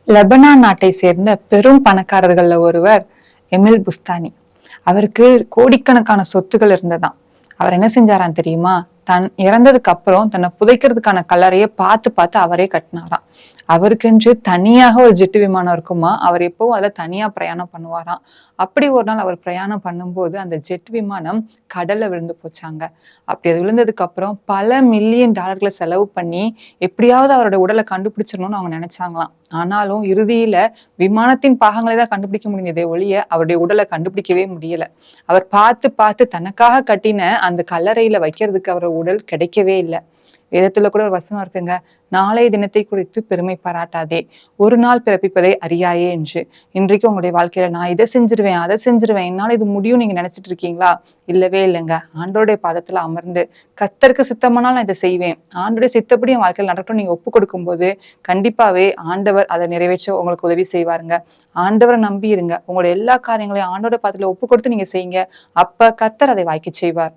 Lebanon நாட்டை சேர்ந்த பெரும் பணக்காரர்கள்ல ஒருவர் எமில் புஸ்தானி. அவருக்கு கோடிக்கணக்கான சொத்துகள் இருந்ததாம். அவர் என்ன செஞ்சாராம் தெரியுமா? தன் இறந்ததுக்கு அப்புறம் தன்னை புதைக்கிறதுக்கான கல்லறையை பார்த்து பார்த்து அவரே கட்டினாராம். அவருக்கென்று தனியாக ஒரு ஜெட்டு விமானம் இருக்குமா, அவர் எப்பவும் அதுல தனியா பிரயாணம் பண்ணுவாராம். அப்படி ஒரு நாள் அவர் பிரயாணம் பண்ணும்போது அந்த ஜெட் விமானம் கடல்ல விழுந்து போச்சாங்க. அப்படி அது விழுந்ததுக்கு அப்புறம் பல மில்லியன் டாலர்களை செலவு பண்ணி எப்படியாவது அவரோட உடலை கண்டுபிடிச்சிடணும்னு அவங்க நினைச்சாங்களாம். ஆனாலும் இறுதியில விமானத்தின் பாகங்களை தான் கண்டுபிடிக்க முடிஞ்சதே ஒழிய அவருடைய உடலை கண்டுபிடிக்கவே முடியல. அவர் பார்த்து பார்த்து தனக்காக கட்டின அந்த கல்லறையில வைக்கிறதுக்கு அவர் உடல் கிடைக்கவே இல்லை. வேதத்துல கூட ஒரு வசனம் இருக்குங்க, நாளைய தினத்தை குறித்து பெருமை பாராட்டாதே, ஒரு நாள் பிறப்பிப்பதை அறியாயே என்று. இன்றைக்கு உங்களுடைய வாழ்க்கையில நான் இதை செஞ்சிருவேன், அதை செஞ்சிருவேன், என்னால இது முடியும் நீங்க நினைச்சிட்டு இருக்கீங்களா? இல்லவே இல்லைங்க. ஆண்டோடைய பாதத்துல அமர்ந்து கர்த்தருக்கு சித்தமானால் நான் இதை செய்வேன், ஆண்டோடைய சித்தப்படி என் வாழ்க்கையில் நடக்கட்டும் நீங்க ஒப்பு கொடுக்கும் போது கண்டிப்பாவே ஆண்டவர் அதை நிறைவேற்ற உங்களுக்கு உதவி செய்வாருங்க. ஆண்டவரை நம்பி இருங்க. உங்களுடைய எல்லா காரியங்களையும் ஆண்டோட பாதத்துல ஒப்பு கொடுத்து நீங்க செய்யுங்க. அப்ப கர்த்தர் அதை வாய்க்க செய்வார்.